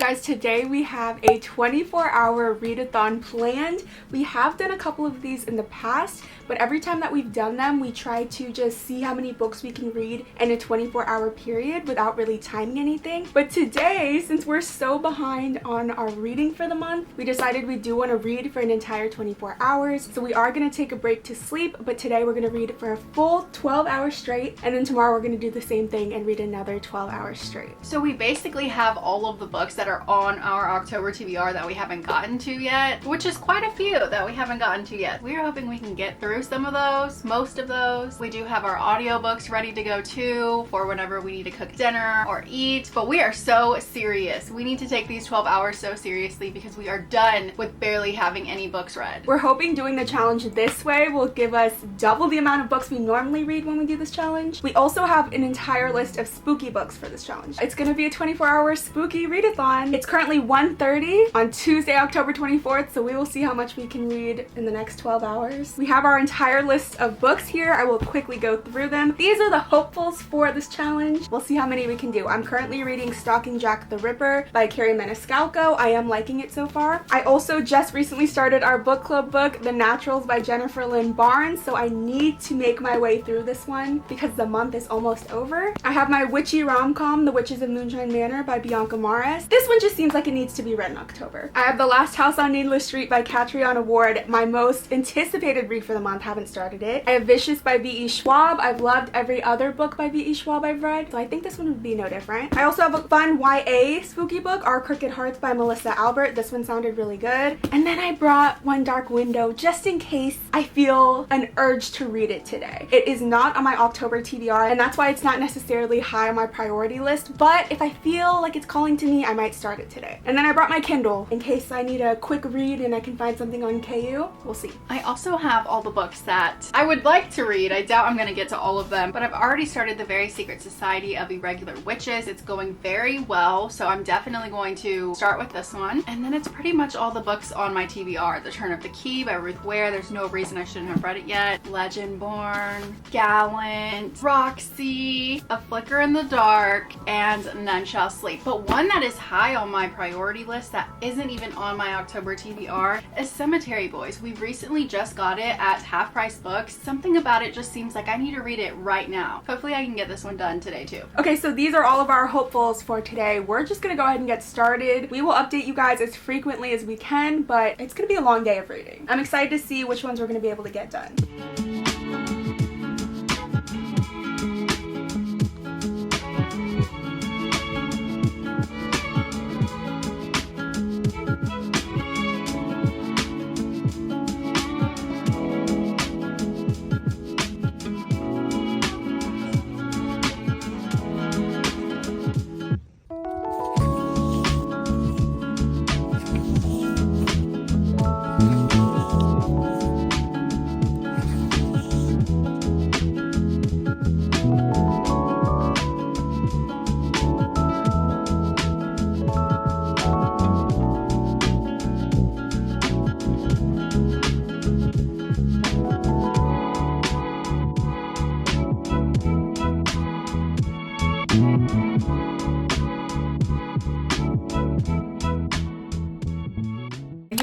guys, today we have a 24-hour readathon planned. We have done a couple of these in the past, but every time that we've done them, we try to just see how many books we can read in a 24-hour period without really timing anything. But today, since we're so behind on our reading for the month, we decided we do want to read for an entire 24 hours. So we are going to take a break to sleep, but today we're going to read for a full 12 hours straight, and then tomorrow we're going to do the same thing and read another 12 hours straight. So we basically have all of the books that are on our October TBR that we haven't gotten to yet, which is quite a few that we haven't gotten to yet. We're hoping we can get through some of those, most of those. We do have our audiobooks ready to go too for whenever we need to cook dinner or eat, but we are so serious. We need to take these 12 hours so seriously because we are done with barely having any books read. We're hoping doing the challenge this way will give us double the amount of books we normally read when we do this challenge. We also have an entire list of spooky books for this challenge. It's going to be a 24-hour spooky readathon. It's currently 1:30 on Tuesday, October 24th, so we will see how much we can read in the next 12 hours. We have our entire list of books here. I will quickly go through them. These are the hopefuls for this challenge. We'll see how many we can do. I'm currently reading Stalking Jack the Ripper by Carrie Maniscalco. I am liking it so far. I also just recently started our book club book, The Naturals by Jennifer Lynn Barnes, so I need to make my way through this one because the month is almost over. I have my witchy rom-com, The Witches of Moonshine Manor by Bianca Morris. This one just seems like it needs to be read in October. I have The Last House on Needless Street by Catriona Ward, my most anticipated read for the month. Haven't started it. I have Vicious by V.E. Schwab. I've loved every other book by V.E. Schwab I've read, so I think this one would be no different. I also have a fun YA spooky book, Our Crooked Hearts by Melissa Albert. This one sounded really good. And then I brought One Dark Window just in case I feel an urge to read it today. It is not on my October TBR, and that's why it's not necessarily high on my priority list, but if I feel like it's calling to me, I might start it today. And then I brought my Kindle in case I need a quick read and I can find something on KU. We'll see. I also have all the books that I would like to read. I doubt I'm going to get to all of them, but I've already started The Very Secret Society of Irregular Witches. It's going very well, so I'm definitely going to start with this one. And then it's pretty much all the books on my TBR. The Turn of the Key by Ruth Ware. There's no reason I shouldn't have read it yet. Legendborn, Gallant, Roxy, A Flicker in the Dark, and None Shall Sleep. But one that is high on my priority list that isn't even on my October TBR is Cemetery Boys. We recently just got it at Half Price Books. Something about it just seems like I need to read it right now. Hopefully I can get this one done today too. Okay, so these are all of our hopefuls for today. We're just gonna go ahead and get started. We will update you guys as frequently as we can, but it's gonna be a long day of reading. I'm excited to see which ones we're gonna be able to get done.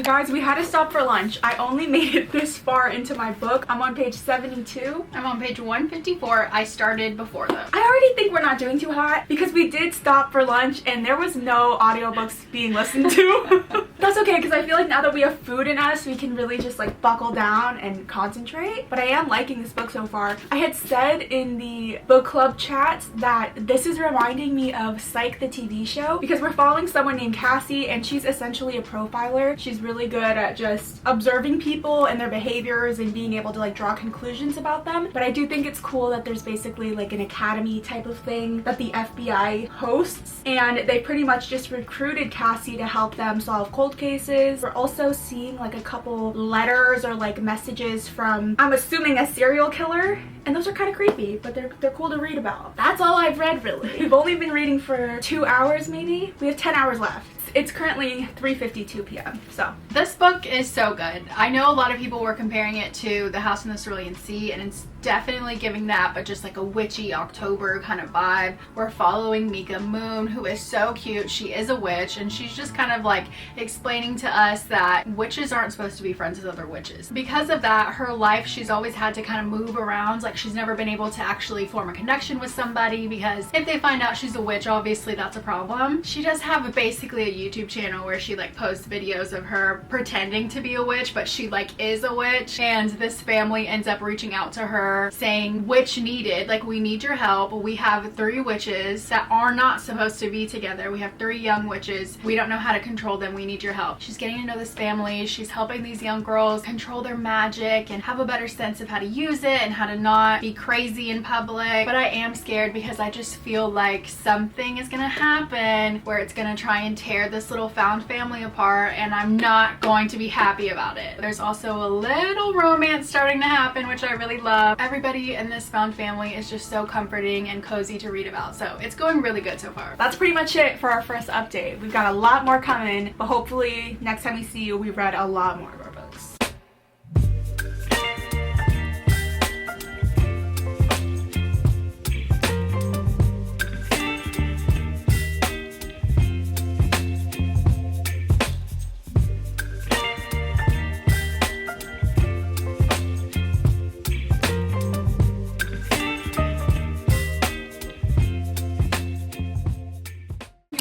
Guys, we had to stop for lunch. I only made it this far into my book. I'm on page 72. I'm on page 154. I started before though. I already think we're not doing too hot because we did stop for lunch and there was no audiobooks being listened to. That's okay because I feel like now that we have food in us, we can really just like buckle down and concentrate. But I am liking this book so far. I had said in the book club chats that this is reminding me of Psych the TV show because we're following someone named Cassie and she's essentially a profiler. She's really good at just observing people and their behaviors and being able to like draw conclusions about them. But I do think it's cool that there's basically like an academy type of thing that the FBI hosts, and they pretty much just recruited Cassie to help them solve cold cases. We're also seeing like a couple letters or like messages from, I'm assuming, a serial killer, and those are kind of creepy, but they're cool to read about. That's all I've read really. We've only been reading for 2 hours maybe. We have 10 hours left. It's currently 3:52 p.m. So this book is so good. I know a lot of people were comparing it to The House in the Cerulean Sea, and definitely giving that, but just like a witchy October kind of vibe. We're following Mika Moon, who is so cute. She is a witch, and she's just kind of like explaining to us that witches aren't supposed to be friends with other witches. Because of that, her life, she's always had to kind of move around. Like, she's never been able to actually form a connection with somebody, because if they find out she's a witch, obviously that's a problem. She does have basically a YouTube channel where she like posts videos of her pretending to be a witch, but she like is a witch, and this family ends up reaching out to her saying, witch needed, like, we need your help. We have 3 witches that are not supposed to be together. We have 3 young witches. We don't know how to control them. We need your help. She's getting to know this family. She's helping these young girls control their magic and have a better sense of how to use it and how to not be crazy in public. But I am scared because I just feel like something is gonna happen where it's gonna try and tear this little found family apart, and I'm not going to be happy about it. There's also a little romance starting to happen, which I really love. Everybody in this found family is just so comforting and cozy to read about, so it's going really good so far. That's pretty much it for our first update. We've got a lot more coming, but hopefully next time we see you, we've read a lot more of our books.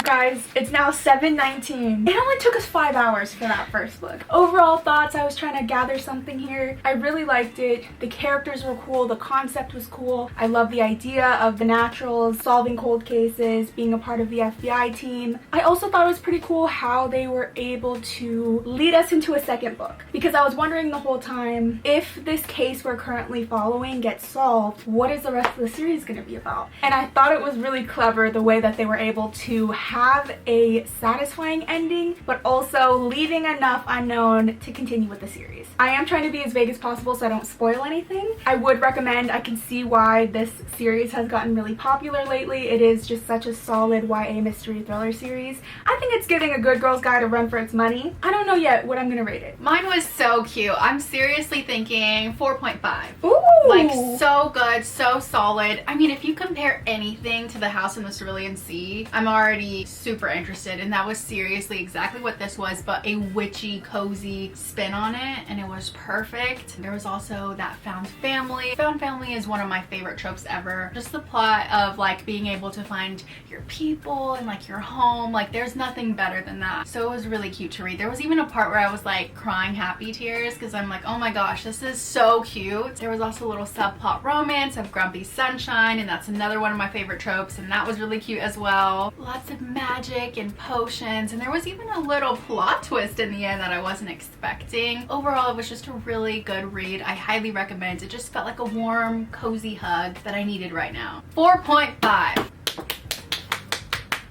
Guys, it's now 7:19. It only took us 5 hours for that first book. Overall thoughts, I was trying to gather something here. I really liked it. The characters were cool. The concept was cool. I love the idea of the naturals solving cold cases, being a part of the FBI team. I also thought it was pretty cool how they were able to lead us into a second book, because I was wondering the whole time, if this case we're currently following gets solved, what is the rest of the series going to be about? And I thought it was really clever the way that they were able to have a satisfying ending, but also leaving enough unknown to continue with the series. I am trying to be as vague as possible so I don't spoil anything. I would recommend, I can see why this series has gotten really popular lately. It is just such a solid YA mystery thriller series. I think it's giving A Good Girl's Guide a run for its money. I don't know yet what I'm gonna rate it. Mine was so cute. I'm seriously thinking 4.5. Ooh! Like, so good, so solid. I mean, if you compare anything to The House in the Cerulean Sea, I'm already super interested, and that was seriously exactly what this was, but a witchy, cozy spin on it, and it was perfect. There was also that found family. Found family is one of my favorite tropes ever. Just the plot of like being able to find your people and like your home, like there's nothing better than that. So it was really cute to read. There was even a part where I was like crying happy tears because I'm like, oh my gosh, this is so cute. There was also a little subplot romance of Grumpy Sunshine, and that's another one of my favorite tropes, and that was really cute as well. Lots of magic and potions, and there was even a little plot twist in the end that I wasn't expecting. Overall, it was just a really good read. I highly recommend. It just felt like a warm, cozy hug that I needed right now. 4.5.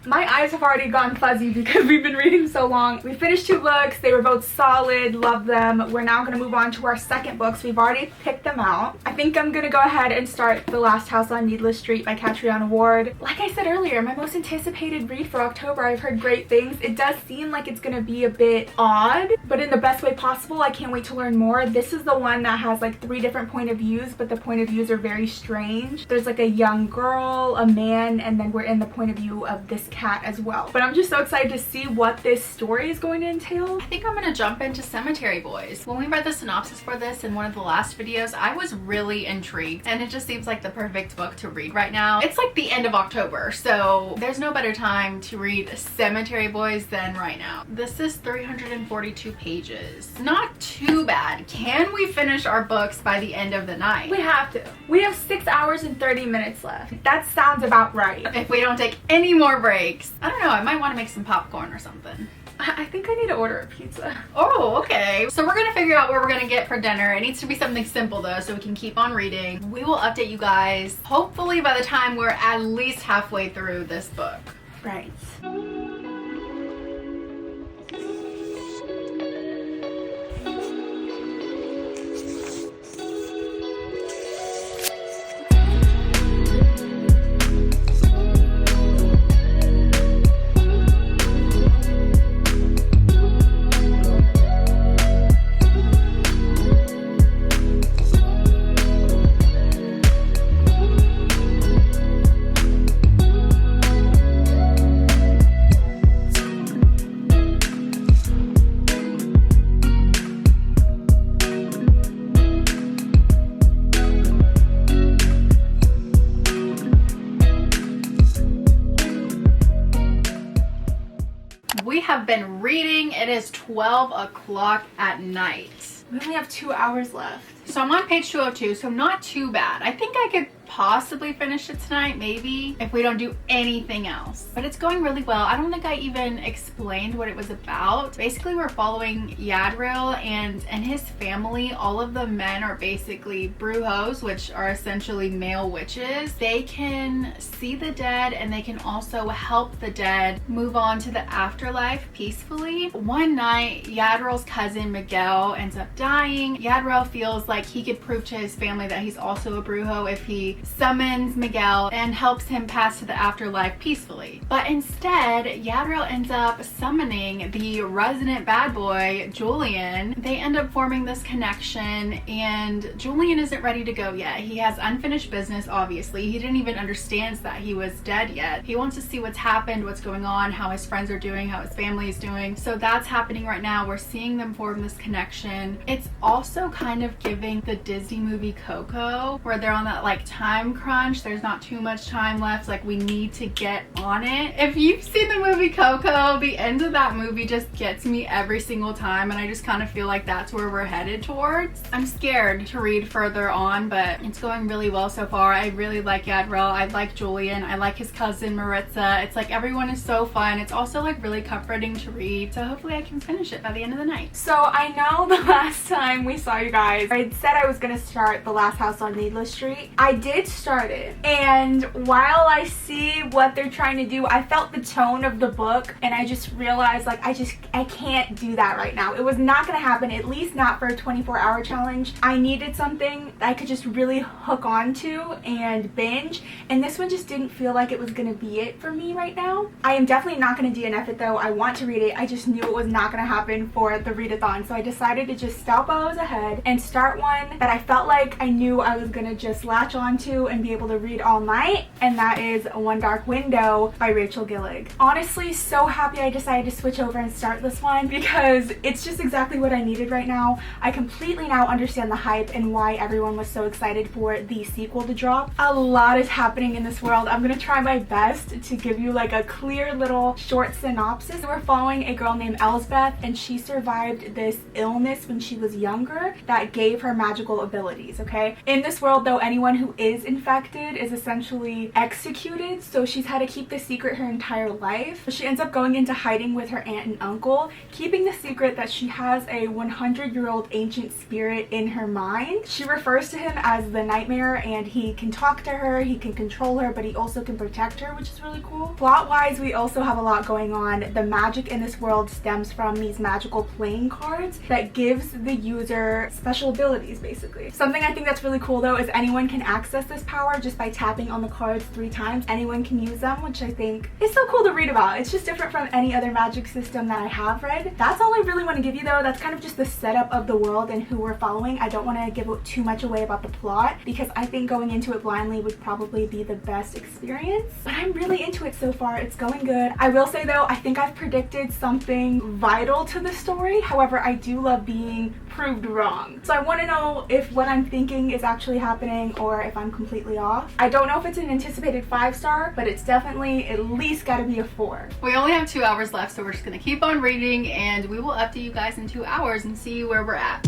My eyes have already gone fuzzy because we've been reading so long. We finished 2 books. They were both solid. Love them. We're now going to move on to our second books. We've already picked them out. I think I'm going to go ahead and start The Last House on Needless Street by Catriona Ward. Like I said earlier, my most anticipated read for October. I've heard great things. It does seem like it's going to be a bit odd, but in the best way possible. I can't wait to learn more. This is the one that has like 3 different point of views, but the point of views are very strange. There's like a young girl, a man, and then we're in the point of view of this cat as well. But I'm just so excited to see what this story is going to entail. I think I'm gonna jump into Cemetery Boys. When we read the synopsis for this in one of the last videos, I was really intrigued, and it just seems like the perfect book to read right now. It's like the end of October, so there's no better time to read Cemetery Boys than right now. This is 342 pages. Not too bad. Can we finish our books by the end of the night? We have to. We have 6 hours and 30 minutes left. That sounds about right. If we don't take any more breaks. I don't know, I might want to make some popcorn or something. I think I need to order a pizza. Oh, okay. So we're gonna figure out what we're gonna get for dinner. It needs to be something simple though, so we can keep on reading. We will update you guys hopefully by the time we're at least halfway through this book. Right. We have been reading. It is 12 o'clock at night. We only have 2 hours left. So I'm on page 202, so not too bad. I think I could possibly finish it tonight, maybe, if we don't do anything else. But it's going really well. I don't think I even explained what it was about. Basically, we're following Yadril and his family. All of the men are basically brujos, which are essentially male witches. They can see the dead and they can also help the dead move on to the afterlife peacefully. One night, Yadril's cousin Miguel ends up dying. Yadril feels like he could prove to his family that he's also a brujo if he summons Miguel and helps him pass to the afterlife peacefully. But instead, Yadril ends up summoning the resident bad boy, Julian. They end up forming this connection, and Julian isn't ready to go yet. He has unfinished business, obviously. He didn't even understand that he was dead yet. He wants to see what's happened, what's going on, how his friends are doing, how his family is doing. So that's happening right now. We're seeing them form this connection. It's also kind of giving the Disney movie Coco, where they're on that like time crunch. There's not too much time left. Like, we need to get on it. If you've seen the movie Coco, the end of that movie just gets me every single time, and I just kind of feel like that's where we're headed towards. I'm scared to read further on, but it's going really well so far. I really like Yadril. I like Julian. I like his cousin Maritza. It's like everyone is so fun. It's also like really comforting to read, so hopefully I can finish it by the end of the night. So I know the last time we saw you guys, I said I was gonna start The Last House on Needless Street. I did start it, and while I see what they're trying to do, I felt the tone of the book, and I just realized like I can't do that right now. It was not gonna happen, at least not for a 24-hour challenge. I needed something that I could just really hook onto and binge, and this one just didn't feel like it was gonna be it for me right now. I am definitely not gonna DNF it though. I want to read it. I just knew it was not gonna happen for the readathon, so I decided to just stop while I was ahead and start one that I felt like I knew I was gonna just latch onto and be able to read all night, and that is One Dark Window by Rachel Gillig. Honestly, so happy I decided to switch over and start this one because it's just exactly what I needed right now. I completely now understand the hype and why everyone was so excited for the sequel to drop. A lot is happening in this world. I'm gonna try my best to give you like a clear little short synopsis. We're following a girl named Elsbeth, and she survived this illness when she was younger that gave her magical abilities, okay? In this world though, anyone who is infected is essentially executed, so she's had to keep this secret her entire life. She ends up going into hiding with her aunt and uncle, keeping the secret that she has a 100-year-old ancient spirit in her mind. She refers to him as the Nightmare, and he can talk to her, he can control her, but he also can protect her, which is really cool. Plot-wise, we also have a lot going on. The magic in this world stems from these magical playing cards that gives the user special abilities, basically. Something I think that's really cool though is anyone can access this power just by tapping on the cards 3 times. Anyone can use them, which I think is so cool to read about. It's just different from any other magic system that I have read. That's all I really want to give you though. That's kind of just the setup of the world and who we're following. I don't want to give too much away about the plot because I think going into it blindly would probably be the best experience. But I'm really into it so far. It's going good. I will say though, I think I've predicted something vital to the story. However, I do love being proved wrong. So I want to know if what I'm thinking is actually happening or if I'm completely off. I don't know if it's an anticipated 5-star, but it's definitely at least got to be a 4. We only have 2 hours left, so we're just gonna keep on reading, and we will update you guys in 2 hours and see where we're at.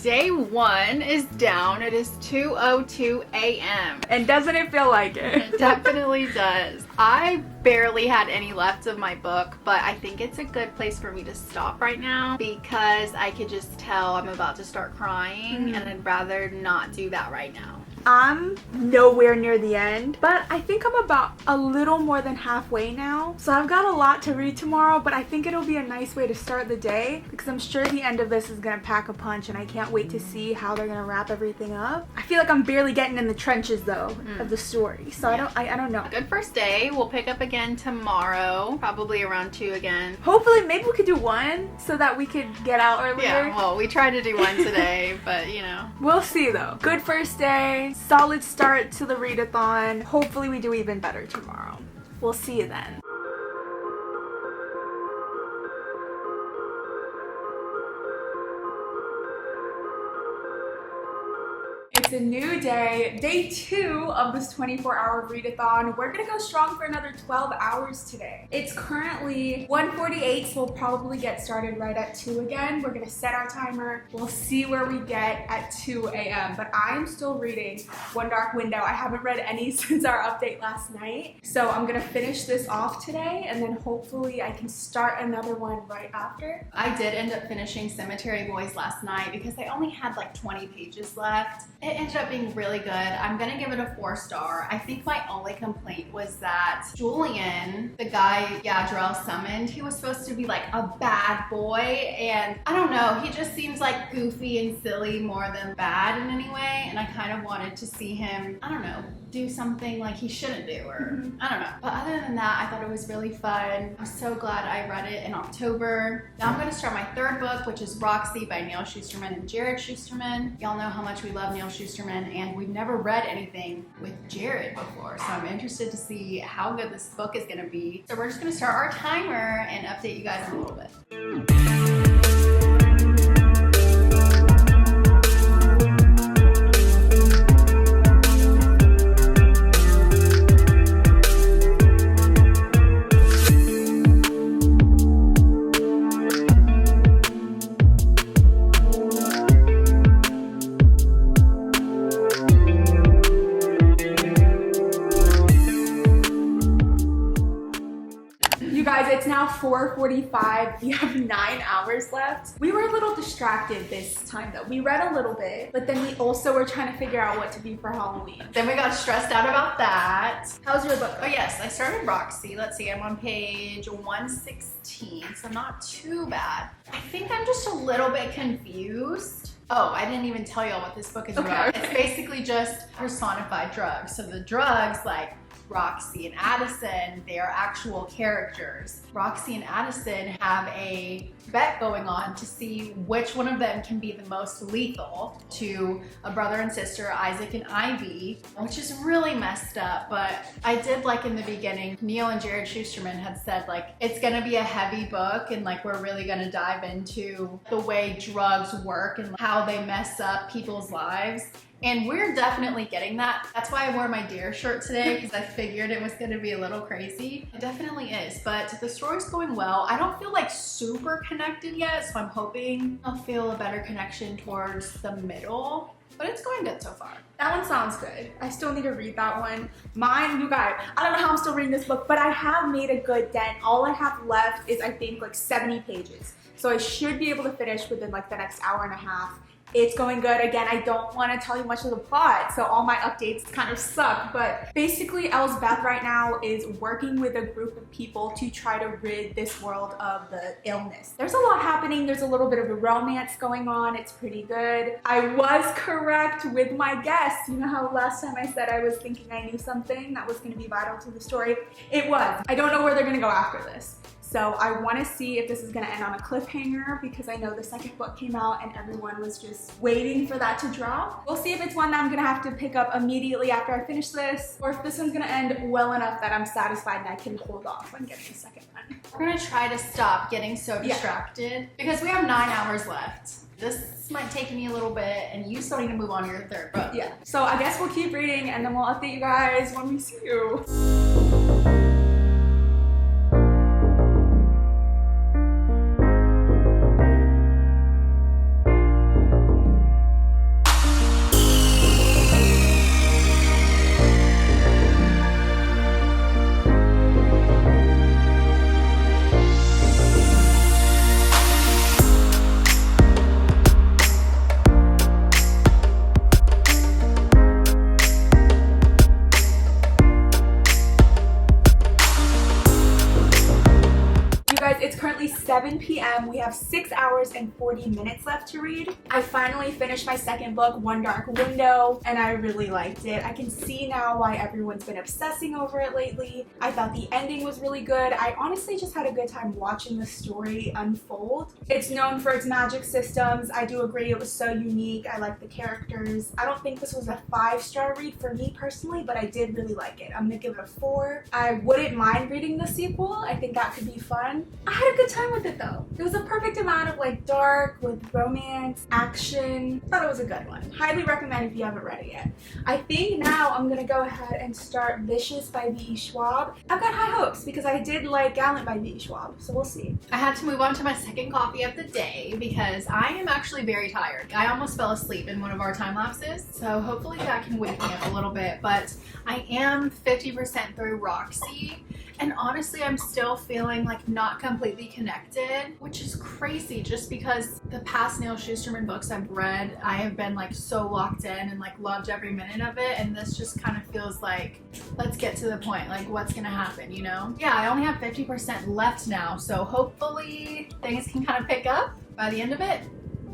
Day 1 is down. It is 2:02 a.m. And doesn't it feel like it? It definitely does. I barely had any left of my book, but I think it's a good place for me to stop right now because I could just tell I'm about to start crying and I'd rather not do that right now. I'm nowhere near the end, but I think I'm about a little more than halfway now. So I've got a lot to read tomorrow, but I think it'll be a nice way to start the day because I'm sure the end of this is gonna pack a punch and I can't wait to see how they're gonna wrap everything up. I feel like I'm barely getting in the trenches though of the story, so Yeah. I don't know. A good first day. We'll pick up again tomorrow, probably around 2 again. Hopefully, maybe we could do one so that we could get out earlier. Yeah, well, we tried to do one today, but you know. We'll see though. Good first day, solid start to the readathon. Hopefully we do even better tomorrow. We'll see you then. It's a new day, day 2 of this 24-hour readathon. We're gonna go strong for another 12 hours today. It's currently 1:48, so we'll probably get started right at 2 again. We're gonna set our timer. We'll see where we get at 2 a.m. But I am still reading One Dark Window. I haven't read any since our update last night. So I'm gonna finish this off today, and then hopefully I can start another one right after. I did end up finishing Cemetery Boys last night because I only had like 20 pages left. It ended up being really good. I'm gonna give it a 4-star. I think my only complaint was that Julian, the guy Gadriel summoned, he was supposed to be like a bad boy, and I don't know, he just seems like goofy and silly more than bad in any way, and I kind of wanted to see him, I don't know, do something like he shouldn't do, or I don't know. But other than that, I thought it was really fun. I'm so glad I read it in October. Now I'm gonna start my 3rd book, which is Roxy by Neil Shusterman and Jared Shusterman. Y'all know how much we love Neil Shusterman, and we've never read anything with Jared before, so I'm interested to see how good this book is gonna be. So we're just gonna start our timer and update you guys in a little bit. It's now 4:45. We have 9 hours left. We were a little distracted this time though. We read a little bit, but then we also were trying to figure out what to do for Halloween. Then we got stressed out about that. How's your book? Oh yes, I started Roxy. Let's see, I'm on page 116, so not too bad. I think I'm just a little bit confused. Oh, I didn't even tell y'all what this book is about. It's basically just personified drugs. So the drugs, like Roxy and Addison, they are actual characters. Roxy and Addison have a bet going on to see which one of them can be the most lethal to a brother and sister, Isaac and Ivy, which is really messed up. But I did like in the beginning, Neil and Jared Shusterman had said like, it's gonna be a heavy book and like we're really gonna dive into the way drugs work and how they mess up people's lives. And we're definitely getting that. That's why I wore my deer shirt today, because I figured it was gonna be a little crazy. It definitely is, but the story's going well. I don't feel like super connected yet, so I'm hoping I'll feel a better connection towards the middle, but it's going good so far. That one sounds good. I still need to read that one. Mine, you guys, I don't know how I'm still reading this book, but I have made a good dent. All I have left is I think like 70 pages. So I should be able to finish within like the next hour and a half. It's going good. Again, I don't want to tell you much of the plot, so all my updates kind of suck, but basically Elsbeth right now is working with a group of people to try to rid this world of the illness. There's a lot happening. There's a little bit of a romance going on. It's pretty good. I was correct with my guess. You know how last time I said I was thinking I knew something that was going to be vital to the story? It was. I don't know where they're going to go after this. So I want to see if this is going to end on a cliffhanger because I know the second book came out and everyone was just waiting for that to drop. We'll see if it's one that I'm going to have to pick up immediately after I finish this, or if this one's going to end well enough that I'm satisfied and I can hold off on getting the second one. We're going to try to stop getting so distracted because we have 9 hours left. This might take me a little bit and you still need to move on to your 3rd book. Yeah. So I guess we'll keep reading and then we'll update you guys when we see you. p.m. We have 6 hours and 40 minutes left to read. I finally finished my second book, One Dark Window, and I really liked it. I can see now why everyone's been obsessing over it lately. I thought the ending was really good. I honestly just had a good time watching the story unfold. It's known for its magic systems. I do agree it was so unique. I like the characters. I don't think this was a 5-star read for me personally, but I did really like it. I'm gonna give it a 4. I wouldn't mind reading the sequel. I think that could be fun. I had a good time with it though. It was a perfect amount of like dark with romance, action. I thought it was a good one. Highly recommend if you haven't read it yet. I think now I'm gonna go ahead and start Vicious by V.E. Schwab. I've got high hopes because I did like Gallant by V.E. Schwab, so we'll see. I had to move on to my second coffee of the day because I am actually very tired. I almost fell asleep in one of our time lapses, so hopefully that can wake me up a little bit, but I am 50% through Roxy, and honestly I'm still feeling like not completely connected, which is crazy just because the past Neil Shusterman books I've read, I have been like so locked in and like loved every minute of it, and this just kind of feels like, let's get to the point, like what's gonna happen, you know? Yeah, I only have 50% left now, so hopefully things can kind of pick up by the end of it,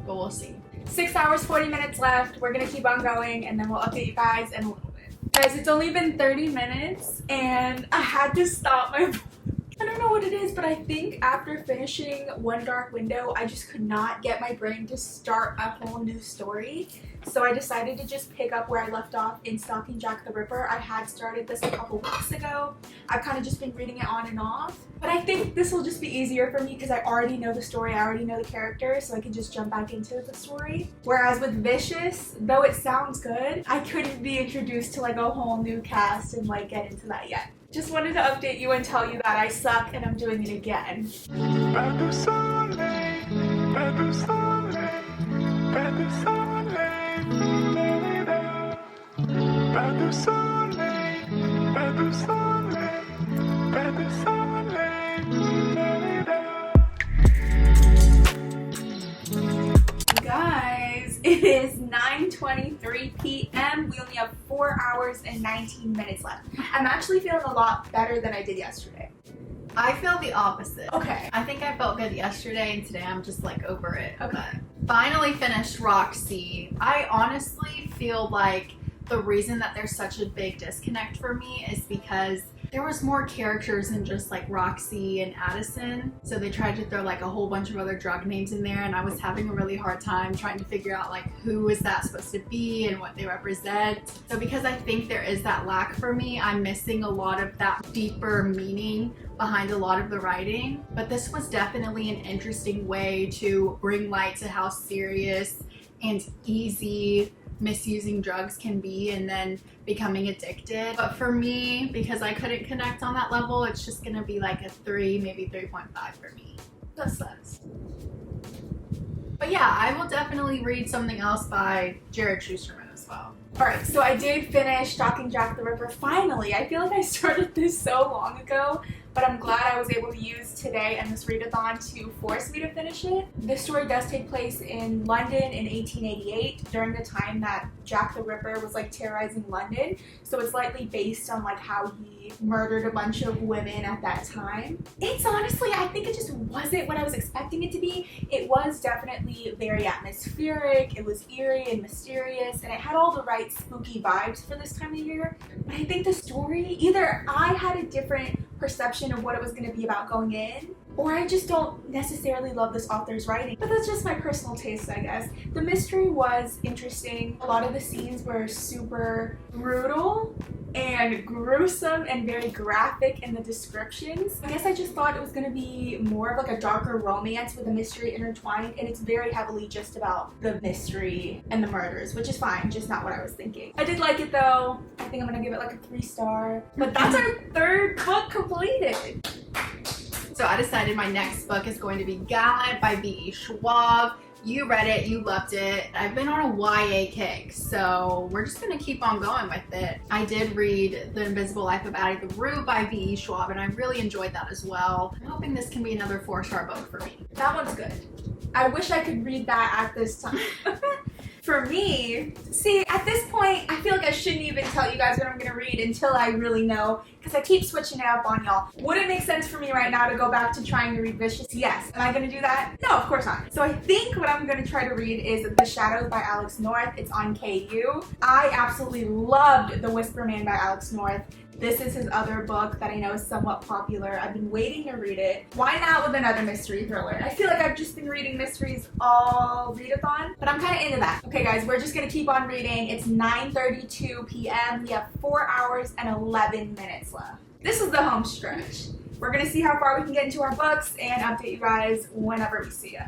but we'll see. 6 hours, 40 minutes left. We're gonna keep on going and then we'll update you guys in a little bit. Guys, it's only been 30 minutes and I had to stop my book. I don't know what it is, but I think after finishing One Dark Window, I just could not get my brain to start a whole new story. So I decided to just pick up where I left off in Stalking Jack the Ripper. I had started this a couple weeks ago. I've kind of just been reading it on and off. But I think this will just be easier for me because I already know the story, I already know the characters, so I can just jump back into the story. Whereas with Vicious, though it sounds good, I couldn't be introduced to like a whole new cast and like get into that yet. Just wanted to update you and tell you that I suck and I'm doing it again. Guys, it is 9:23 p.m. We only have 4 hours and 19 minutes left. I'm actually feeling a lot better than I did yesterday. I feel the opposite. Okay. I think I felt good yesterday and today I'm just like over it. Okay. Finally finished Roxy. I honestly feel like the reason that there's such a big disconnect for me is because there was more characters than just like Roxy and Addison. So they tried to throw like a whole bunch of other drug names in there, and I was having a really hard time trying to figure out like who is that supposed to be and what they represent. So because I think there is that lack for me, I'm missing a lot of that deeper meaning behind a lot of the writing. But this was definitely an interesting way to bring light to how serious and easy misusing drugs can be and then becoming addicted. But for me, because I couldn't connect on that level, it's just gonna be like a 3, maybe 3.5 for me. That sucks. But yeah, I will definitely read something else by Jared Shusterman as well. Alright, so I did finish Stalking Jack the Ripper finally. I feel like I started this so long ago, but I'm glad I was able to use today and this readathon to force me to finish it. This story does take place in London in 1888, during the time that Jack the Ripper was like terrorizing London. So it's likely based on like how he murdered a bunch of women at that time. It's honestly, I think it just wasn't what I was expecting it to be. It was definitely very atmospheric, it was eerie and mysterious, and it had all the right spooky vibes for this time of year. But I think the story, either I had a different perception of what it was going to be about going in, or I just don't necessarily love this author's writing. But that's just my personal taste, I guess. The mystery was interesting. A lot of the scenes were super brutal and gruesome and very graphic in the descriptions. I guess I just thought it was going to be more of like a darker romance with a mystery intertwined, and it's very heavily just about the mystery and the murders, which is fine, just not what I was thinking. I did like it though. I think I'm going to give it like a 3-star. But that's our 3rd book completed. So I decided my next book is going to be Gallant by V.E. Schwab. You read it, you loved it. I've been on a YA kick, so we're just gonna keep on going with it. I did read The Invisible Life of Addie LaRue by V.E. Schwab, and I really enjoyed that as well. I'm hoping this can be another 4-star book for me. That one's good. I wish I could read that at this time. For me, see, at this point, I feel like I shouldn't even tell you guys what I'm gonna read until I really know, because I keep switching it up on y'all. Would it make sense for me right now to go back to trying to read Vicious? Yes. Am I gonna do that? No, of course not. So I think what I'm gonna try to read is The Shadows by Alex North. It's on KU. I absolutely loved The Whisper Man by Alex North. This is his other book that I know is somewhat popular. I've been waiting to read it. Why not with another mystery thriller? I feel like I've just been reading mysteries all readathon, but I'm kind of into that. Okay guys, we're just gonna keep on reading. It's 9:32 p.m. We have 4 hours and 11 minutes left. This is the home stretch. We're gonna see how far we can get into our books and update you guys whenever we see it.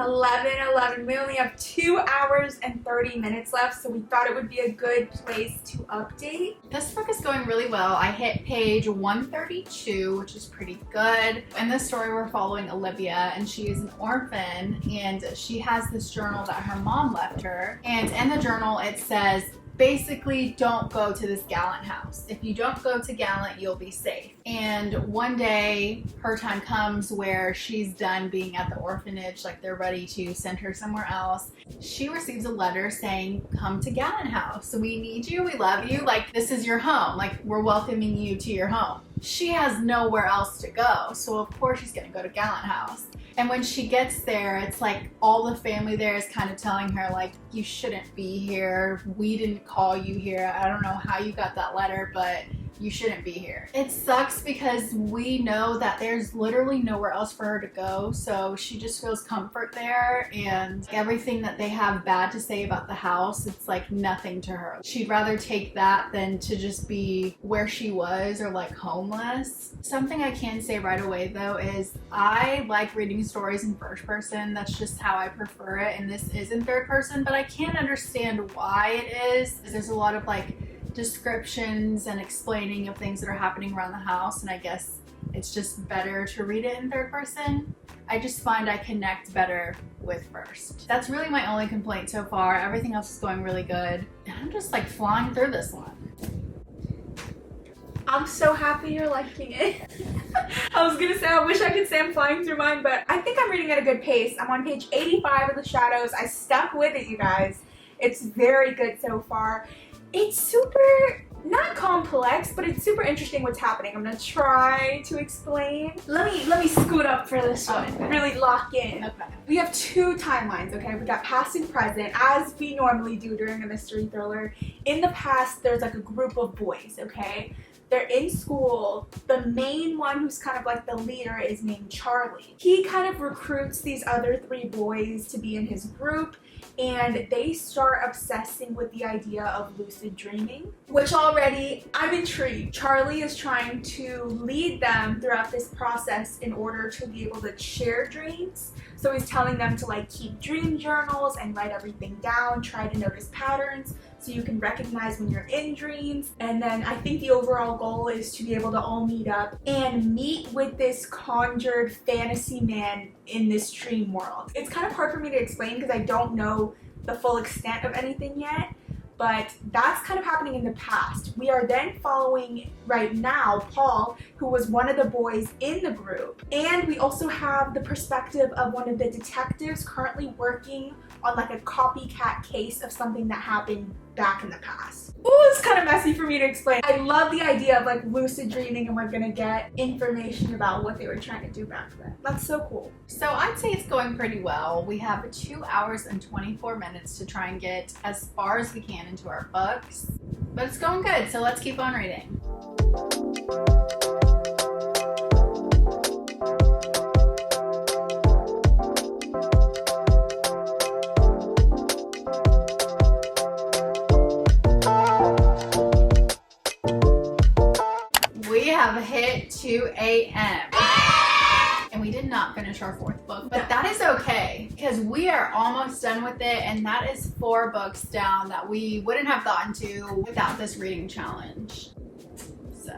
11:11. We only have 2 hours and 30 minutes left, so we thought it would be a good place to update. This book is going really well. I hit page 132, which is pretty good. In this story, we're following Olivia, and she is an orphan, and she has this journal that her mom left her. And in the journal, it says, basically, don't go to this Gallant house. If you don't go to Gallant, you'll be safe. And one day, her time comes where she's done being at the orphanage, like they're ready to send her somewhere else. She receives a letter saying, come to Gallant house. So we need you, we love you, like this is your home, like we're welcoming you to your home. She has nowhere else to go, so of course she's gonna go to Gallant house. And when she gets there, it's like all the family there is kind of telling her like, you shouldn't be here. We didn't call you here. I don't know how you got that letter, but you shouldn't be here. It sucks because we know that there's literally nowhere else for her to go, so she just feels comfort there, and everything that they have bad to say about the house, it's like nothing to her. She'd rather take that than to just be where she was or like homeless. Something I can say right away though is I like reading stories in first person. That's just how I prefer it, and this is in third person, but I can't understand why it is. There's a lot of like descriptions and explaining of things that are happening around the house, and I guess it's just better to read it in third person. I just find I connect better with first. That's really my only complaint so far. Everything else is going really good, and I'm just like flying through this one. I'm so happy you're liking it. I was gonna say, I wish I could say I'm flying through mine, but I think I'm reading at a good pace. I'm on page 85 of The Shadows. I stuck with it, you guys. It's very good so far. It's super, not complex, but it's super interesting what's happening. I'm gonna try to explain. Let me scoot up for this one. Okay. Really lock in. Okay. We have 2 timelines, okay? We got past and present, as we normally do during a mystery thriller. In the past, there's like a group of boys, okay? They're in school. The main one who's kind of like the leader is named Charlie. He kind of recruits these other 3 boys to be in his group, and they start obsessing with the idea of lucid dreaming, which already I'm intrigued. Charlie is trying to lead them throughout this process in order to be able to share dreams. So he's telling them to like keep dream journals and write everything down, try to notice patterns so you can recognize when you're in dreams. And then I think the overall goal is to be able to all meet up and meet with this conjured fantasy man in this dream world. It's kind of hard for me to explain because I don't know the full extent of anything yet, but that's kind of happening in the past. We are then following right now Paul, who was one of the boys in the group, and we also have the perspective of one of the detectives currently working on like a copycat case of something that happened back in the past. Oh, it's kind of messy for me to explain. I love the idea of like lucid dreaming, and we're gonna get information about what they were trying to do back then. That's so cool. So I'd say it's going pretty well. We have 2 hours and 24 minutes to try and get as far as we can into our books, but it's going good, so let's keep on reading. We have hit 2 a.m. and we did not finish our 4th book, but that is okay because we are almost done with it, and that is 4 books down that we wouldn't have gotten to without this reading challenge. So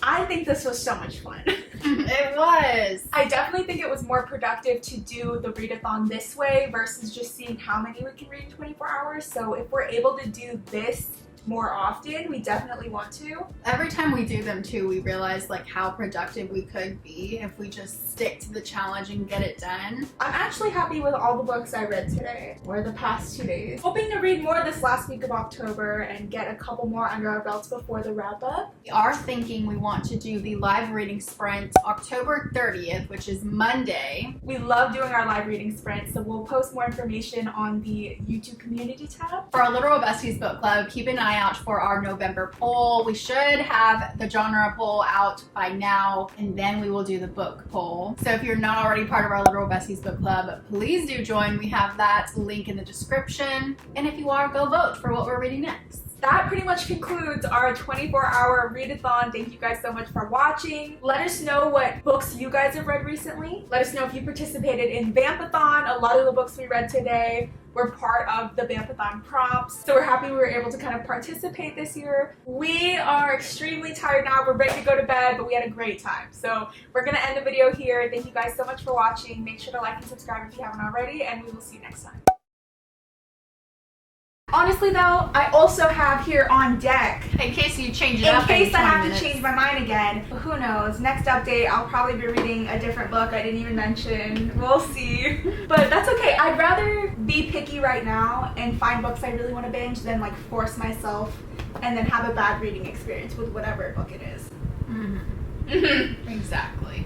I think this was so much fun. It was. I definitely think it was more productive to do the readathon this way versus just seeing how many we can read in 24 hours. So if we're able to do this more often, we definitely want to. Every time we do them too, we realize like how productive we could be if we just stick to the challenge and get it done. I'm actually happy with all the books I read today, or the past 2 days. Hoping to read more this last week of October and get a couple more under our belts before the wrap up. We are thinking we want to do the live reading sprint October 30th, which is Monday. We love doing our live reading sprint, so we'll post more information on the YouTube community tab. For our Literal Besties Book Club, keep an eye out for our November poll. We should have the genre poll out by now, and then we will do the book poll. So if you're not already part of our Literal Besties Book Club, please do join. We have that link in the description. And if you are, go vote for what we're reading next. That pretty much concludes our 24-hour readathon. Thank you guys so much for watching. Let us know what books you guys have read recently. Let us know if you participated in Vampathon. A lot of the books we read today were part of the Vampathon prompts. So we're happy we were able to kind of participate this year. We are extremely tired now. We're ready to go to bed, but we had a great time. So we're gonna end the video here. Thank you guys so much for watching. Make sure to like and subscribe if you haven't already, and we will see you next time. Honestly though, I also have here on deck, In case you change it in up case I have minutes. to change my mind again, but who knows, next update I'll probably be reading a different book I didn't even mention. We'll see. But that's okay. I'd rather be picky right now and find books I really want to binge than like force myself and then have a bad reading experience with whatever book it is. Exactly.